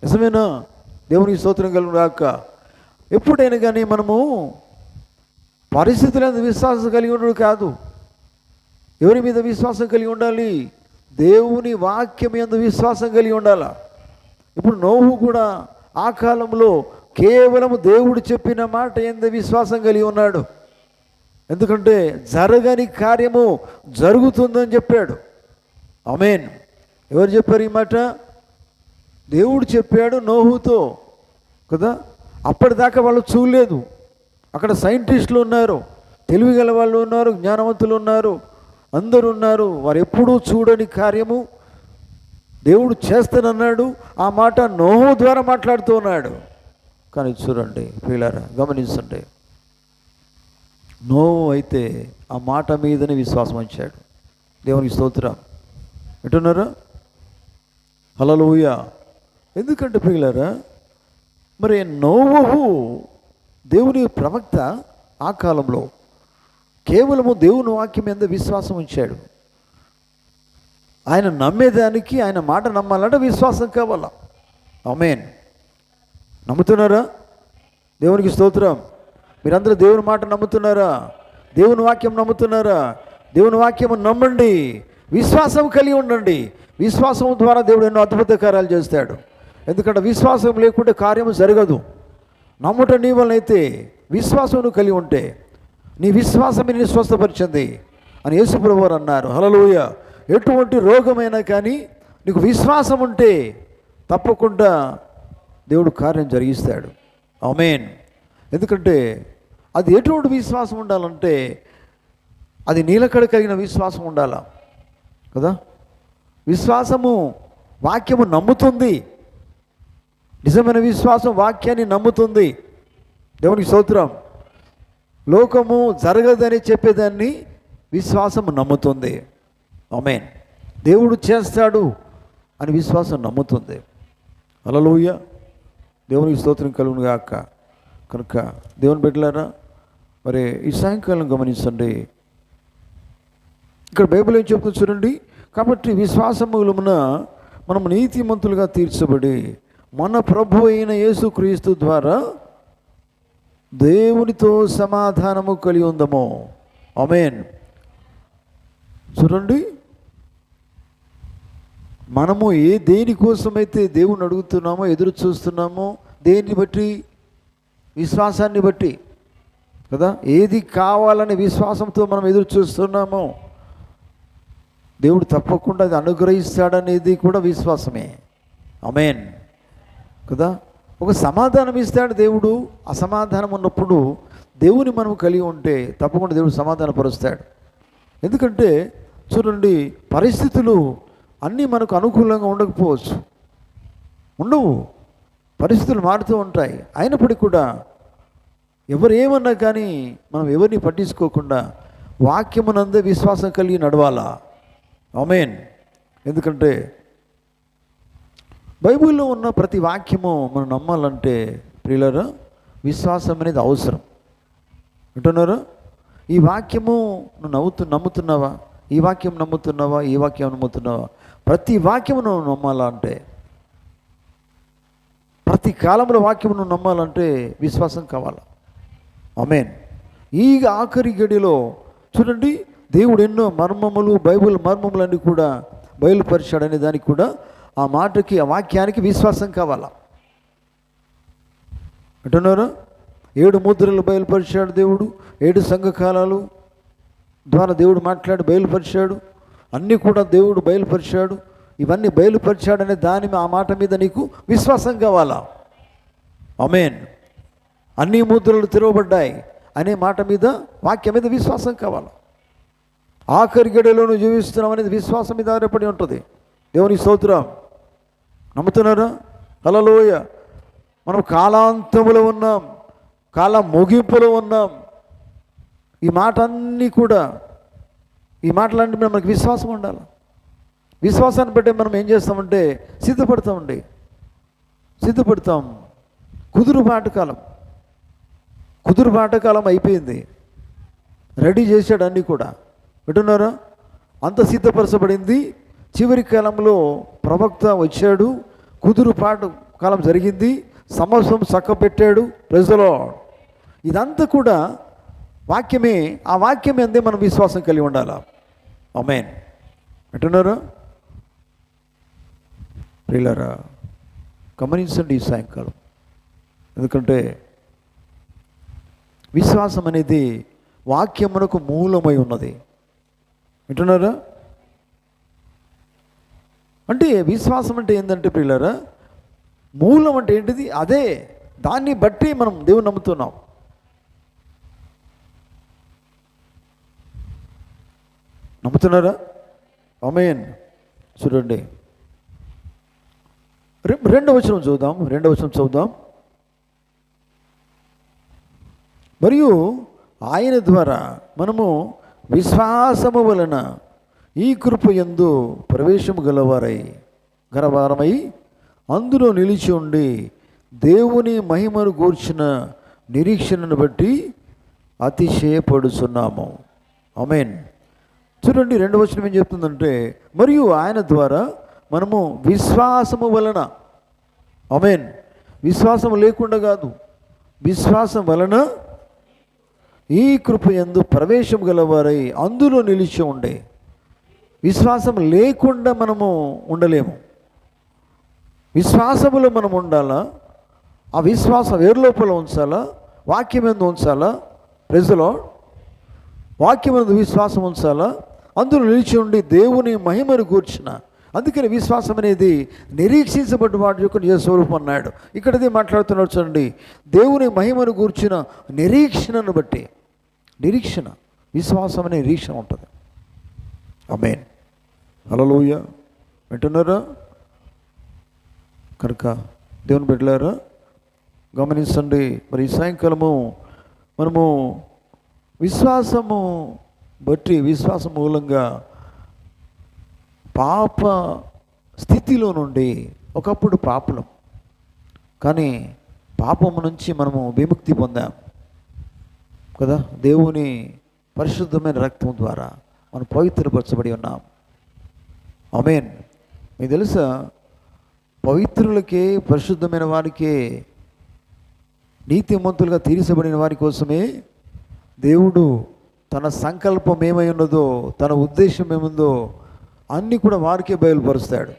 నిజమేనా? దేవునికి స్తోత్రం కలుగును గాక. ఎప్పుడైనా కానీ మనము పరిస్థితులందు విశ్వాసం కలిగి ఉండడు కాదు. ఎవరి మీద విశ్వాసం కలిగి ఉండాలి? దేవుని వాక్యం యందు విశ్వాసం కలిగి ఉండాలి. ఇప్పుడు నోవహు కూడా ఆ కాలంలో కేవలం దేవుడు చెప్పిన మాట యందు విశ్వాసం కలిగి ఉన్నాడు. ఎందుకంటే జరగని కార్యము జరుగుతుందని చెప్పాడు. ఆమేన్. ఎవరు చెప్పారు ఈ మాట? దేవుడు చెప్పాడు నోహుతో కదా. అప్పటిదాకా వాళ్ళు చూడలేదు. అక్కడ సైంటిస్టులు ఉన్నారు, తెలివిగల వాళ్ళు ఉన్నారు, జ్ఞానవంతులు ఉన్నారు, అందరూ ఉన్నారు. వారు ఎప్పుడూ చూడని కార్యము దేవుడు చేస్తానన్నాడు. ఆ మాట నోహు ద్వారా మాట్లాడుతూ ఉన్నాడు కానీ చూడండి ప్రియులారా, గమనించండి, నోవహు అయితే ఆ మాట మీదనే విశ్వాసం ఉంచాడు. దేవునికి స్తోత్రం. వింటున్నారా? హల్లెలూయా. ఎందుకంటే ప్రియులారా, మరి నోవహు దేవుని ప్రవక్త ఆ కాలంలో కేవలము దేవుని వాక్యం మీద విశ్వాసం ఉంచాడు. ఆయన నమ్మేదానికి ఆయన మాట నమ్మాలంటే విశ్వాసం కావాలా. ఆమేన్. నమ్ముతున్నారా? దేవునికి స్తోత్రం. మీరందరూ దేవుని మాట నమ్ముతున్నారా? దేవుని వాక్యం నమ్ముతున్నారా? దేవుని వాక్యం నమ్మండి, విశ్వాసం కలిగి ఉండండి. విశ్వాసం ద్వారా దేవుడు ఎన్నో అద్భుత కార్యాలు చేస్తాడు. ఎందుకంటే విశ్వాసం లేకుంటే కార్యం జరగదు. నమ్ముట నీ వలనైతే విశ్వాసం నువ్వు కలిగి ఉంటే నీ విశ్వాసమే నీ స్వస్థపరిచింది అని యేసుప్రభువు వారు అన్నారు. హల్లెలూయా. ఎటువంటి రోగమైనా కానీ నీకు విశ్వాసం ఉంటే తప్పకుండా దేవుడు కార్యం జరిగిస్తాడు. ఆమేన్. ఎందుకంటే అది ఎటువంటి విశ్వాసం ఉండాలంటే అది నీలకడ కలిగిన విశ్వాసం ఉండాలా కదా. విశ్వాసము వాక్యము నమ్ముతుంది. నిజమైన విశ్వాసం వాక్యాన్ని నమ్ముతుంది. దేవునికి స్తోత్రం. లోకము జరగదని చెప్పేదాన్ని విశ్వాసం నమ్ముతుంది. ఆమేన్. దేవుడు చేస్తాడు అని విశ్వాసం నమ్ముతుంది. హల్లెలూయా. దేవునికి స్తోత్రం కలుగును గాక. కనుక దేవుని బిడ్డలారా, మరి ఈ సాయంకాలం గమనించండి, ఇక్కడ బైబిల్ ఏం చెప్తుంది చూడండి. కాబట్టి విశ్వాసములమున మనం నీతిమంతులుగా తీర్చబడి మన ప్రభు అయిన యేసుక్రీస్తు ద్వారా దేవునితో సమాధానము కలిగి ఉందము. ఆమేన్. చూడండి, మనము దేనికోసమైతే దేవుని అడుగుతున్నామో, ఎదురు చూస్తున్నామో, దేన్ని బట్టి? విశ్వాసాన్ని బట్టి కదా. ఏది కావాలని విశ్వాసంతో మనం ఎదురు చూస్తున్నామో దేవుడు తప్పకుండా అది అనుగ్రహిస్తాడనేది కూడా విశ్వాసమే. ఆమేన్ కదా. ఒక సమాధానం ఇస్తాడు దేవుడు. అసమాధానం ఉన్నప్పుడు దేవుని మనం కలిగి ఉంటే తప్పకుండా దేవుడు సమాధానపరుస్తాడు. ఎందుకంటే చూడండి, పరిస్థితులు అన్నీ మనకు అనుకూలంగా ఉండకపోవచ్చు, ఉండవు, పరిస్థితులు మారుతూ ఉంటాయి. అయినప్పటికీ కూడా ఎవరు ఏమన్నా కానీ మనం ఎవరిని పట్టించుకోకుండా వాక్యమునందే విశ్వాసం కలిగి నడవాలా. ఆమేన్. ఎందుకంటే బైబిల్లో ఉన్న ప్రతి వాక్యము మనం నమ్మాలంటే ప్రియులారా విశ్వాసం అనేది అవసరం. వింటున్నారా? ఈ వాక్యము నువ్వు నమ్ముతున్నావా? ఈ వాక్యం నమ్ముతున్నావా? ఈ వాక్యం నమ్ముతున్నావా? ప్రతి వాక్యము నువ్వు నమ్మాలంటే, ప్రతి కాలంలో వాక్యము నువ్వు నమ్మాలంటే విశ్వాసం కావాలి. ఆమేన్. ఈ ఆఖరి గడిలో చూడండి, దేవుడు ఎన్నో మర్మములు, బైబిల్ మర్మములన్నీ కూడా బయలుపరిచాడనే దానికి కూడా ఆ మాటకి, ఆ వాక్యానికి విశ్వాసం కావాలా. అంటున్నారా? 7 ముద్రలు బయలుపరిచాడు దేవుడు. 7 సంఘకాలాలు ద్వారా దేవుడు మాట్లాడి బయలుపరిచాడు. అన్నీ కూడా దేవుడు బయలుపరిచాడు. ఇవన్నీ బయలుపరిచాడనే దాని ఆ మాట మీద నీకు విశ్వాసం కావాలా. ఆమేన్. అన్ని ముద్రలు తెరవబడ్డాయి అనే మాట మీద, వాక్యం మీద విశ్వాసం కావాలా. ఆఖరి గడిలో నువ్వు జీవిస్తున్నావు అనేది విశ్వాసం మీద ఆధారపడి ఉంటుంది. దేవుని స్తోత్రం. నమ్ముతున్నారా? హల్లెలూయా. మనం కాలాంతములో ఉన్నాం, కాలం ముగింపులో ఉన్నాం. ఈ మాట అన్నీ కూడా, ఈ మాటలన్నీ మనకు విశ్వాసం ఉండాలి. విశ్వాసాన్ని బట్టి మనం ఏం చేస్తామంటే సిద్ధపడతాం. కుదురుబాటకాలం అయిపోయింది. రెడీ చేశాడు అన్నీ కూడా. వింటున్నారా? అంత సిద్ధపరచబడింది. చివరి కాలంలో ప్రవక్త వచ్చాడు, కుదురుపాటు కాలం జరిగింది, సమస్తం చక్కబెట్టాడు. Praise the lord. ఇదంతా కూడా వాక్యమే. ఆ వాక్యం అందే మనం విశ్వాసం కలిగి ఉండాలా. ఆమేన్. అంటున్నారా? ప్రియులారా గమనించండి ఈ సాయంకాలం. ఎందుకంటే విశ్వాసం అనేది వాక్యమునకు మూలమై ఉన్నది. వింటున్నారా? అంటే విశ్వాసం అంటే ఏంటంటే ప్రియులారా, మూలం అంటే ఏంటిది? అదే, దాన్ని బట్టి మనం దేవుని నమ్ముతున్నాం. నమ్ముతున్నారా? ఆమేన్. చూడండి, 2వ వచనం చూద్దాం. మరియు ఆయన ద్వారా మనము విశ్వాసము వలన ఈ కృప యందు ప్రవేశము గలవారమై అందులో నిలిచి ఉండి దేవుని మహిమను గూర్చిన నిరీక్షణను బట్టి అతిశయపడుచున్నాము. ఆమేన్. చూడండి, 2వ వచనం ఏం చెప్తుందంటే, మరియు ఆయన ద్వారా మనము విశ్వాసము వలన, ఆమేన్, విశ్వాసం లేకుండా కాదు, విశ్వాసం వలన ఈ కృప యందు ప్రవేశం గలవారై అందులో నిలిచి ఉండే. విశ్వాసం లేకుండా మనము ఉండలేము. విశ్వాసములో మనం ఉండాలా. ఆ విశ్వాసం ఎవరి లోపల ఉంచాలా? వాక్యం ఎందు ఉంచాలా. ప్రజలో వాక్యం ఎందు విశ్వాసం ఉంచాలా. అందులో నిలిచి ఉండి దేవుని మహిమను కూర్చున్న. అందుకని విశ్వాసం అనేది నిరీక్షించబడ్డ వాటి యొక్క నిజ స్వరూపం అన్నాడు. ఇక్కడది మాట్లాడుతున్నాడు చూడండి, దేవుని మహిమను కూర్చిన నిరీక్షణను బట్టి. నిరీక్షణ, విశ్వాసం అనే నిరీక్షణ ఉంటుంది. ఆమేన్. హల్లెలూయా. వింటున్నారా? కనుక దేవుని బిడ్డలారా గమనించండి. మరి ఈ సాయంకాలము మనము విశ్వాసము బట్టి, విశ్వాసం మూలంగా పాప స్థితిలో నుండి, ఒకప్పుడు పాపలం కానీ పాపము నుంచి మనము విముక్తి పొందాం కదా. దేవుని పరిశుద్ధమైన రక్తం ద్వారా మనం పవిత్రపరచబడి ఉన్నాం. ఆమేన్. మీకు తెలుసా, పవిత్రులకే, పరిశుద్ధమైన వారికే, నీతిమంతులుగా తీర్చబడిన వారి కోసమే దేవుడు తన సంకల్పం ఏమై ఉన్నదో, తన ఉద్దేశం ఏముందో అన్నీ కూడా వారికే బయలుపరుస్తాడు.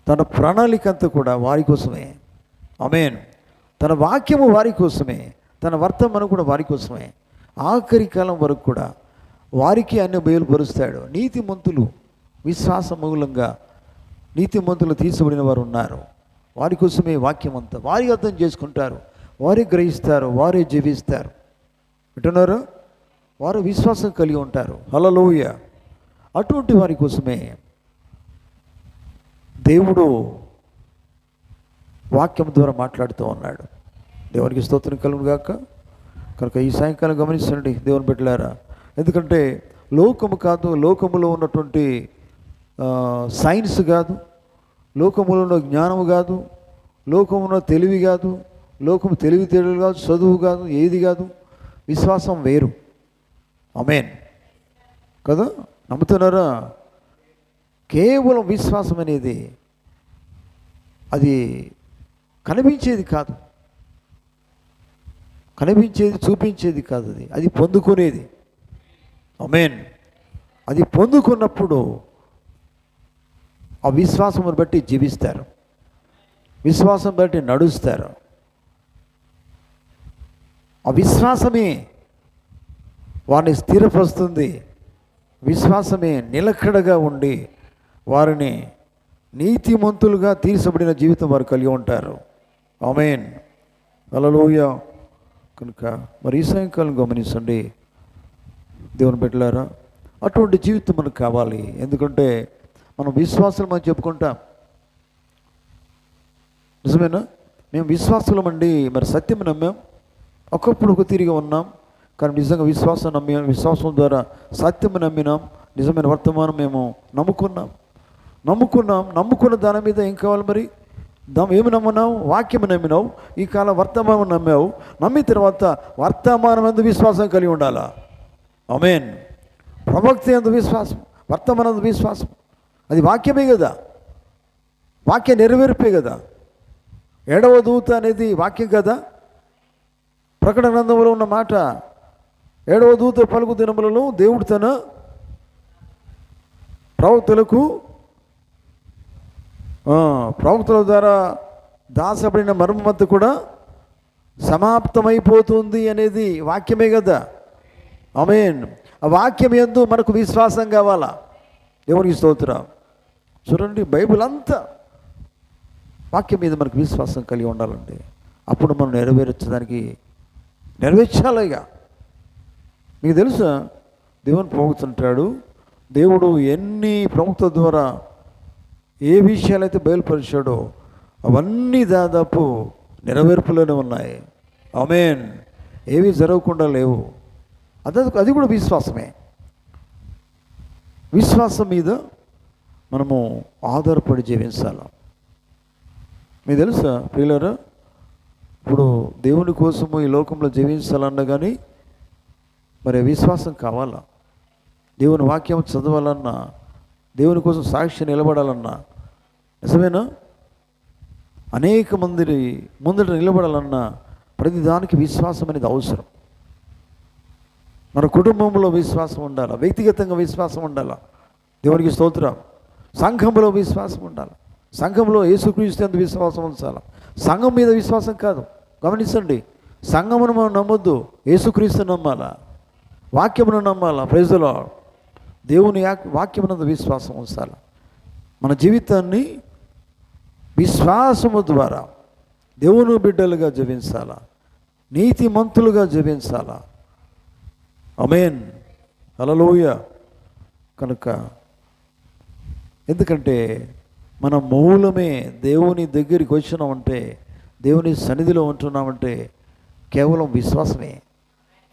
తన ప్రణాళిక అంతా కూడా వారి కోసమే. ఆమేన్. తన వాక్యము వారి కోసమే, తన వర్తమానం కూడా వారి కోసమే. ఆఖరి కాలం వరకు కూడా వారికి అన్ని బయలుపరుస్తాడు. నీతిమంతులు, విశ్వాస మూలంగా నీతిమంతులు తీర్చబడిన వారు ఉన్నారు. వారి కోసమే వాక్యం అంతా. వారి అర్థం చేసుకుంటారు, వారే గ్రహిస్తారు, వారే జీవిస్తారు. వింటున్నారు? వారు విశ్వాసం కలిగి ఉంటారు. హల్లెలూయా. అటువంటి వారి కోసమే దేవుడు వాక్యం ద్వారా మాట్లాడుతూ ఉన్నాడు. దేవునికి స్తోత్రం కలుగును గాక. కనుక ఈ సాయంకాలం గమనించండి దేవుని బిడ్డలారా. ఎందుకంటే లోకము కాదు, లోకములో ఉన్నటువంటి సైన్స్ కాదు, లోకములో ఉన్న జ్ఞానము కాదు, లోకములో తెలివి కాదు, లోకము తెలివితేటలు కాదు, చదువు కాదు, ఏది కాదు. విశ్వాసం వేరు. ఆమేన్ కదా. నమ్ముతున్నారా? కేవలం విశ్వాసం అనేది అది కనిపించేది కాదు, కనిపించేది చూపించేది కాదు, అది పొందుకునేది. ఆమేన్. అది పొందుకున్నప్పుడు ఆ విశ్వాసమును బట్టి జీవిస్తారు, విశ్వాసం బట్టి నడుస్తారు. ఆ విశ్వాసమే వారిని స్థిరపరుస్తుంది. విశ్వాసమే నిలకడగా ఉండి వారిని నీతిమంతులుగా తీర్చబడిన జీవితం వారు కలిగి ఉంటారు. ఆమేన్. హల్లెలూయా. కనుక మరి ఈ సాయంకాలం గమనించండి దేవుని బిడ్డలారా, అటువంటి జీవితం మనకు కావాలి. ఎందుకంటే మనం విశ్వాసులం అని చెప్పుకుంటాం, నిజమేనా? మేము విశ్వాసులం అండి, మరి సత్యం నమ్మాం, ఒకప్పుడు ఒక తీరుగా ఉన్నాం, కానీ నిజంగా విశ్వాసం నమ్మాం, విశ్వాసం ద్వారా సత్యం నమ్మినాం, నిజమైన వర్తమానం మేము నమ్ముకున్న దాని మీద ఏం కావాలి? మరి ఏమి నమ్మినావు? వాక్యం నమ్మినావు, ఈ కాలం వర్తమానం నమ్మావు. నమ్మిన తర్వాత వర్తమానం ఎందు విశ్వాసం కలిగి ఉండాలా. ఆమేన్. ప్రవక్త ఎందు విశ్వాసం, వర్తమానం ఎందు విశ్వాసం, అది వాక్యమే కదా, వాక్య నెరవేర్పే కదా. 7వ దూత అనేది వాక్యం కదా. ప్రకటన గ్రంథంలో ఉన్న మాట, 7వ దూత పలుకు దినములలో దేవుడు తన ప్రవక్తల ద్వారా దాచబడిన మర్మమంతా కూడా సమాప్తమైపోతుంది అనేది వాక్యమే కదా. ఆమేన్. ఆ వాక్యం యందు మనకు విశ్వాసం కావాలా. దేవునికి స్తోత్రం. చూడండి, బైబిల్ అంతా వాక్యం మీద మనకు విశ్వాసం కలిగి ఉండాలండి. అప్పుడు మనం నెరవేర్చాలిగా. మీకు తెలుసా, దేవుని ప్రవక్తుంటాడు, దేవుడు ఎన్ని ప్రవక్తల ద్వారా ఏ విషయాలైతే బయలుపరిచాడో అవన్నీ దాదాపు నెరవేర్పులోనే ఉన్నాయి. ఆమేన్. ఏవి జరగకుండా లేవు. అది కూడా విశ్వాసమే. విశ్వాసం మీద మనము ఆధారపడి జీవించాలి. మీకు తెలుసా ప్రియులారా, ఇప్పుడు దేవుని కోసము ఈ లోకంలో జీవించాలన్నా కానీ మరి విశ్వాసం కావాలా. దేవుని వాక్యం చదవాలన్నా, దేవుని కోసం సాక్షి నిలబడాలన్నా, నిజమేనా, అనేక మంది ముందట నిలబడాలన్నా ప్రతిదానికి విశ్వాసం అనేది అవసరం. మన కుటుంబంలో విశ్వాసం ఉండాలి, వ్యక్తిగతంగా విశ్వాసం ఉండాలి. దేవునికి స్తోత్రం. సంఘంలో విశ్వాసం ఉండాలి. సంఘంలో యేసుక్రీస్తు యందు విశ్వాసం ఉంచాలి. సంఘం మీద విశ్వాసం కాదు. గమనించండి, సంఘమును మనం నమ్మొద్దు, యేసుక్రీస్తుని నమ్మాలా, వాక్యమును నమ్మాలా. Praise the Lord. దేవుని వాక్యమునందు విశ్వాసం ఉంచాలి. మన జీవితాన్ని విశ్వాసము ద్వారా దేవుని బిడ్డలుగా జీవించాలా, నీతిమంతులుగా జీవించాలా. ఆమేన్. హల్లెలూయా. కనుక ఎందుకంటే మన మూలమే దేవుని దగ్గరికి వచ్చినామంటే, దేవుని సన్నిధిలో ఉంటున్నామంటే కేవలం విశ్వాసమే.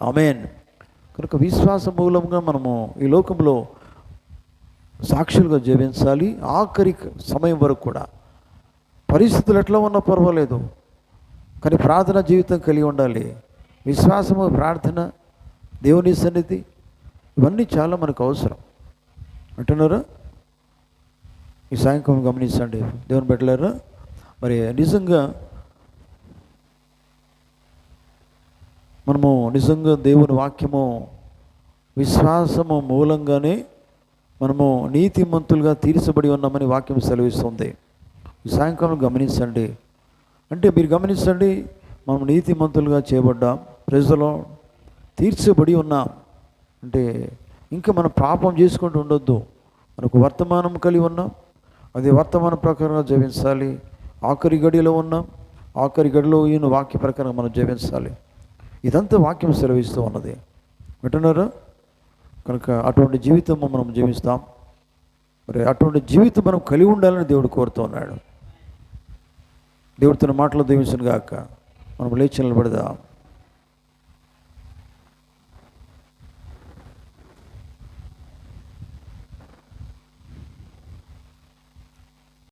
ఆమేన్. కనుక విశ్వాస మూలంగా మనము ఈ లోకంలో సాక్షులుగా జీవించాలి. ఆఖరి సమయం వరకు కూడా పరిస్థితులు ఎట్లా ఉన్నా పర్వాలేదు, కానీ ప్రార్థన జీవితం కలిగి ఉండాలి. విశ్వాసము, ప్రార్థన, దేవుని సన్నిధి, ఇవన్నీ చాలా మనకు అవసరం అంటున్నారా. ఈ సాయంకాలం గమనించండి దేవుని బిడ్డలారా. మరి నిజంగా మనము దేవుని వాక్యము విశ్వాసము మూలంగానే మనము నీతిమంతులుగా తీర్చబడి ఉన్నామని వాక్యం సెలవిస్తుంది. ఈ సాయంకాలం గమనించండి. అంటే మీరు గమనించండి, మనం నీతిమంతులుగా చేయబడ్డాం, ప్రజలో తీర్చబడి ఉన్నాం. అంటే ఇంకా మనం పాపం చేసుకుంటూ ఉండొద్దు. మనకు వర్తమానం కలిగి ఉన్నాం, అది వర్తమాన ప్రకారంగా జీవించాలి. ఆఖరి గడిలో ఉన్నాం, ఆఖరి గడిలో ఈయన వాక్య ప్రకారంగా మనం జీవించాలి. ఇదంతా వాక్యం సెలవిస్తూ ఉన్నది. వింటున్నారా? కనుక అటువంటి జీవితం మనం జీవిస్తాం. మరి అటువంటి జీవితం మనం కలిగి ఉండాలని దేవుడు కోరుతూ ఉన్నాడు. దేవుడు తన మాటలు దీవించును గాక. మనం లేచి నిలబడదాం.